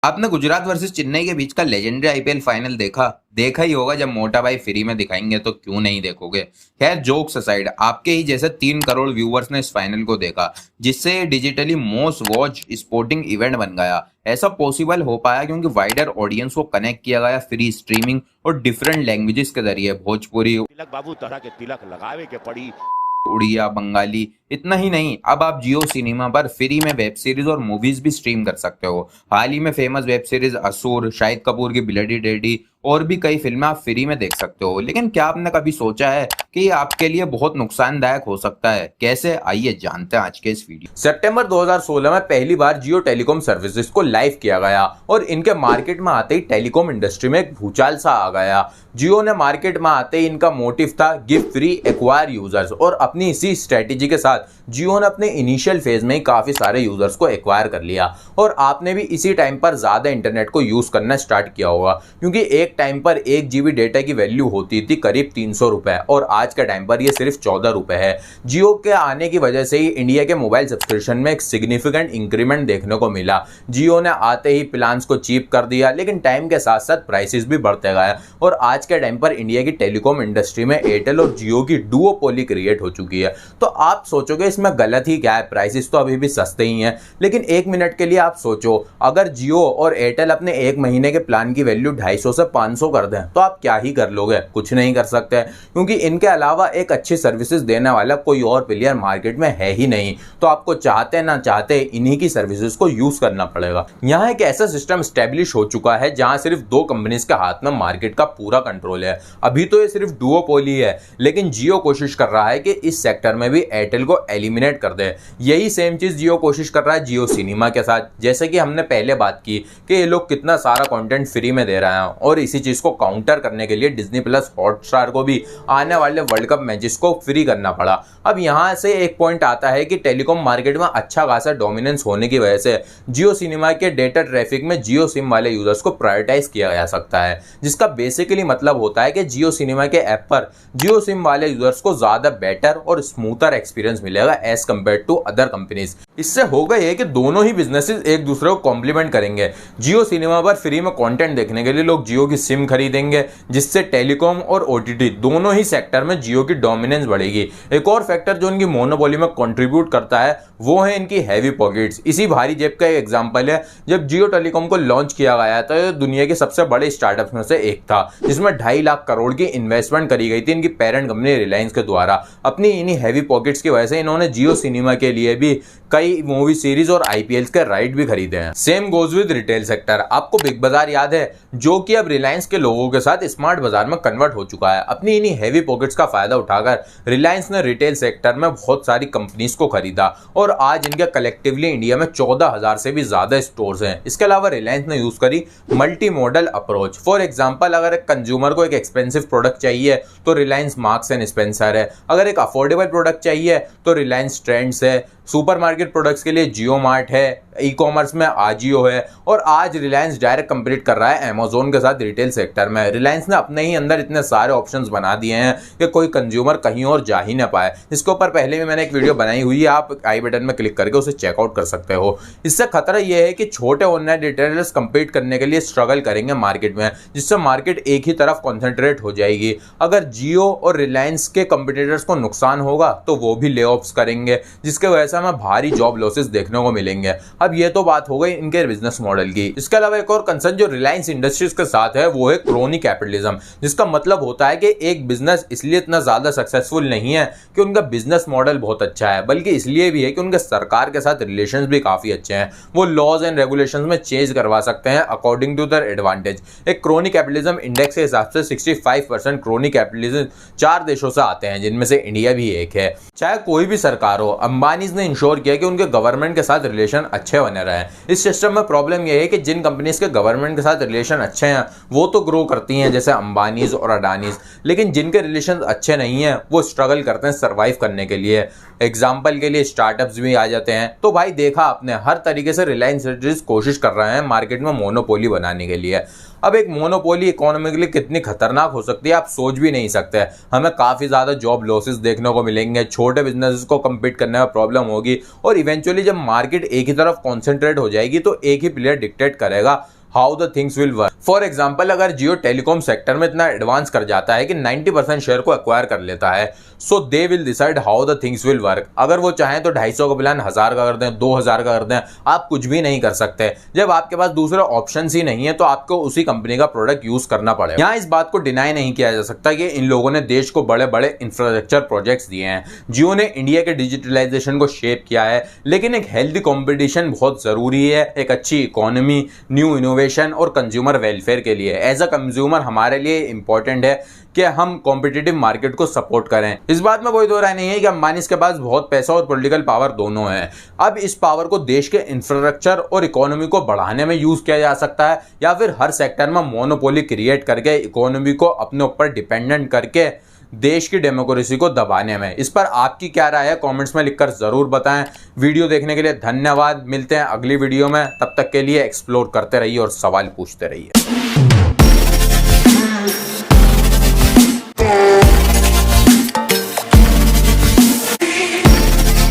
आपने गुजरात वर्सेस चेन्नई के बीच का लेजेंडरी आईपीएल फाइनल देखा ही होगा। जब मोटा भाई फ्री में दिखाएंगे तो क्यों नहीं देखोगे। खैर जोक्स असाइड, आपके ही जैसे 3 करोड़ व्यूवर्स ने इस फाइनल को देखा, जिससे digitally most watch sporting event बन गया। ऐसा पॉसिबल हो पाया क्योंकि वाइडर ऑडियंस को कनेक्ट किया गया फ्री स्ट्रीमिंग और डिफरेंट लैंग्वेजेस के जरिए। भोजपुरी, तिलक बाबू तरह के तिलक लगावे के पड़ी, उड़िया, बंगाली। इतना ही नहीं, अब आप जियो सिनेमा पर फ्री में वेब सीरीज और मूवीज भी स्ट्रीम कर सकते हो। हाल ही में फेमस वेब सीरीज असुर, शाहिद कपूर की ब्लडी डैडी और भी कई फिल्में आप फ्री में देख सकते हो। लेकिन क्या आपने कभी सोचा है कि ये आपके लिए बहुत नुकसानदायक हो सकता है? कैसे, आइए जानते हैं आज के इस वीडियो। सितंबर 2016 में पहली बार जियो टेलीकॉम सर्विसेज को लाइव किया गया और इनके मार्केट में आते ही टेलीकॉम इंडस्ट्री में एक भूचाल सा आ गया। जियो ने मार्केट में आते ही इनका मोटिव था गिव फ्री एक्वायर यूजर्स, और अपनी इसी स्ट्रेटेजी के साथ जियो ने अपने इनिशियल फेज में ही काफी सारे यूजर्स को एक्वायर कर लिया। और आपने भी इसी टाइम पर ज्यादा इंटरनेट को यूज करना स्टार्ट किया होगा, क्योंकि एक टाइम पर 1 GB डेटा की वैल्यू होती थी करीब 300 रुपए, और आज के टाइम पर ये सिर्फ 14 रुपए है। जियो के आने की वजह से ही इंडिया के मोबाइल सब्सक्रिप्शन में एक सिग्निफिकेंट इंक्रीमेंट देखने को मिला। जियो ने आते ही प्लान्स को चीप कर दिया, लेकिन टाइम के साथ साथ प्राइसेस भी बढ़ते गए, और आज के टाइम पर इंडिया की टेलीकॉम इंडस्ट्री में एयरटेल और जियो की डुओपोली क्रिएट हो चुकी है। तो आप सोचोगे इसमें गलत ही क्या है, प्राइसेस तो अभी भी सस्ते ही हैं। लेकिन एक मिनट के लिए आप सोचो, अगर जियो और एयरटेल अपने 1 महीने के प्लान की वैल्यू 250 से 500 कर दें तो आप क्या ही कर लोगे? कुछ नहीं कर सकते, क्योंकि इनके अलावा एक अच्छी सर्विसेज देने वाला कोई और प्लेयर मार्केट में है ही नहीं। तो आपको चाहते ना चाहते इन्हीं की सर्विसेज को यूज करना पड़ेगा। यहाँ एक ऐसा सिस्टम स्टैब्लिश हो चुका है जहां सिर्फ 2 कंपनीज के हाथ में मार्केट का पूरा कंट्रोल है। अभी तो ये सिर्फ डुओपोली है, लेकिन जियो कोशिश कर रहा है कि इस सेक्टर में भी एयरटेल को एलिमिनेट कर दे। यही सेम चीज जियो कोशिश कर रहा है जियो सिनेमा के साथ। जैसे कि हमने पहले बात की कि ये लोग कितना सारा कंटेंट फ्री में दे रहे हैं, और इसी चीज को काउंटर करने के लिए डिज्नी प्लस हॉटस्टार को भी आने वाले वर्ल्ड कप मैचेस को फ्री करना पड़ा। अब यहां से एक पॉइंट आता है कि टेलीकॉम मार्केट में अच्छा खासा डोमिनेंस होने की वजह से जियो सिनेमा के डेटा ट्रैफिक में जियो सिम वाले यूजर्स को प्रायोरिटाइज किया जा सकता है, जिसका बेसिकली मतलब होता है कि जियो सिनेमा के ऐप पर जियो सिम वाले यूजर्स को ज्यादा बेटर और स्मूथर एक्सपीरियंस मिलेगा as compared to other companies. इससे होगा ये कि दोनों ही बिजनेसेस एक दूसरे को कॉम्प्लीमेंट करेंगे। जियो सिनेमा पर फ्री में कंटेंट देखने के लिए लोग जियो की सिम खरीदेंगे, जिससे टेलीकॉम और ओटीटी दोनों ही सेक्टर में जियो की डोमिनेंस बढ़ेगी। एक और फैक्टर जो इनकी मोनोपोली में कंट्रीब्यूट करता है वो है इनकी हैवी पॉकेट्स। इसी भारी जेब का एक एग्जांपल है, जब जियो टेलीकॉम को लॉन्च किया गया था तो दुनिया के सबसे बड़े स्टार्टअप्स में से एक था, जिसमें 2.5 लाख करोड़ की इन्वेस्टमेंट करी गई थी इनकी पेरेंट कंपनी रिलायंस के द्वारा। अपनी इन्हीं हैवी पॉकेट्स की वजह से इन्होंने जियो सिनेमा के लिए भी कई मूवी सीरीज और आईपीएल के राइट भी खरीदे हैं। Same goes with retail sector. आपको बिग बाजार याद है, जो कि अब रिलायंस के लोगों के साथ स्मार्ट बाजार में कन्वर्ट हो चुका है। अपनी इन्हीं हैवी पॉकेट्स का फायदा उठाकर रिलायंस ने रिटेल सेक्टर में बहुत सारी कंपनीज को खरीदा, और आज इनके कलेक्टिवली इंडिया में 14,000 से भी ज्यादा स्टोर्स हैं। इसके अलावा रिलायंस ने यूज करी multi modal approach. For example, अगर एक कंज्यूमर को एक एक्सपेंसिव प्रोडक्ट चाहिए तो रिलायंस मार्क्स एंड स्पेंसर है। अगर एक अफोर्डेबल प्रोडक्ट चाहिए तो रिलायंस ट्रेंड्स है। सुपरमार्केट प्रोडक्ट्स के लिए जियो मार्ट है, ई कॉमर्स में आजियो है, और आज रिलायंस डायरेक्ट कंपीट कर रहा है अमेजोन के साथ रिटेल सेक्टर में। रिलायंस ने अपने ही अंदर इतने सारे ऑप्शंस बना दिए हैं कि कोई कंज्यूमर कहीं और जा ही ना पाए। इसके ऊपर पहले भी मैंने एक वीडियो बनाई हुई है, आप आई बटन में क्लिक करके उसे चेकआउट कर सकते हो। इससे खतरा यह है कि छोटे ऑनलाइन रिटेलर्स कंपीट करने के लिए स्ट्रगल करेंगे मार्केट में, जिससे मार्केट एक ही तरफ कॉन्सेंट्रेट हो जाएगी। अगर जियो और रिलायंस के कंपीटिटर्स को नुकसान होगा तो वो भी ले ऑफ्स करेंगे, जिसके वजह से हमें भारी जॉब लॉसेस देखने को मिलेंगे। अब ये तो बात हो गई इनके बिजनेस मॉडल की। इसके अलावा एक और कंसर्न जो रिलायंस इंडस्ट्रीज के साथ है वो है क्रोनी कैपिटलिज्म, जिसका मतलब होता है कि एक बिजनेस इसलिए इतना ज्यादा सक्सेसफुल नहीं है कि उनका बिजनेस मॉडल बहुत अच्छा है, बल्कि इसलिए भी है कि उनके सरकार के साथ रिलेशंस भी काफी अच्छे हैं। वो लॉज एंड रेगुलेशंस में चेंज करवा सकते हैं अकॉर्डिंग टू देयर एडवांटेज। एक क्रोनी कैपिटलिज्म इंडेक्स के हिसाब से 65% क्रोनी कैपिटलिज्म 4 देशों से आते हैं, जिनमें से इंडिया भी एक है। चाहे कोई भी सरकार हो, अंबानीज ने इंश्योर किया कि उनके गवर्नमेंट के साथ रिलेशन अच्छे बने रहे। इस सिस्टम में प्रॉब्लम यह है कि जिन कंपनीज के गवर्नमेंट के साथ रिलेशन अच्छे हैं वो तो ग्रो करती हैं, जैसे अंबानीज और अडानीज, लेकिन जिनके रिलेशन अच्छे नहीं हैं वो स्ट्रगल करते हैं सर्वाइव करने के लिए। एग्जाम्पल के लिए स्टार्टअप्स भी आ जाते हैं। तो भाई देखा आपने, हर तरीके से रिलायंस इंडस्ट्रीज कोशिश कर रहे हैं मार्केट में मोनोपोली बनाने के लिए। अब एक मोनोपोली इकोनॉमी के लिए कितनी खतरनाक हो सकती है आप सोच भी नहीं सकते। हमें काफी ज्यादा जॉब लॉसेस देखने को मिलेंगे, छोटे बिजनेसेस को कम्पीट करने में प्रॉब्लम होगी, और इवेंचुअली जब मार्केट एक ही तरफ तरफ कॉन्सेंट्रेट हो जाएगी तो एक ही प्लेयर डिक्टेट करेगा how the things will work. For example, अगर जियो टेलीकॉम सेक्टर में इतना एडवांस कर जाता है कि 90% शेयर को एक्वायर कर लेता है, so they will decide how the things will work. अगर वो चाहें तो 250 का प्लान 1000 का कर दें, 2000 का कर दें, आप कुछ भी नहीं कर सकते। जब आपके पास दूसरे ऑप्शन ही नहीं है तो आपको उसी कंपनी का प्रोडक्ट यूज करना पड़ेगा। यहाँ इस बात को डिनाई नहीं किया जा सकता कि इन लोगों ने देश को बड़े बड़े इंफ्रास्ट्रक्चर प्रोजेक्ट्स दिए हैं। जियो ने इंडिया के डिजिटलाइजेशन को शेप किया है, लेकिन एक हेल्दी कॉम्पिटिशन बहुत जरूरी है, एक अच्छी इकोनॉमी, न्यू इनोवेशन और कंज्यूमर वेलफेयर के लिए। एज अ कंज्यूमर हमारे लिए इंपॉर्टेंट है कि हम कॉम्पिटिटिव मार्केट को सपोर्ट करें। इस बात में कोई दो राय नहीं है कि अंबानी के पास बहुत पैसा और पॉलिटिकल पावर दोनों है। अब इस पावर को देश के इंफ्रास्ट्रक्चर और इकोनॉमी को बढ़ाने में यूज किया जा सकता है, या फिर हर सेक्टर में मोनोपोली क्रिएट करके इकोनॉमी को अपने ऊपर डिपेंडेंट करके देश की डेमोक्रेसी को दबाने में। इस पर आपकी क्या राय है, कमेंट्स में लिखकर जरूर बताएं। वीडियो देखने के लिए धन्यवाद। मिलते हैं अगली वीडियो में, तब तक के लिए एक्सप्लोर करते रहिए और सवाल पूछते रहिए।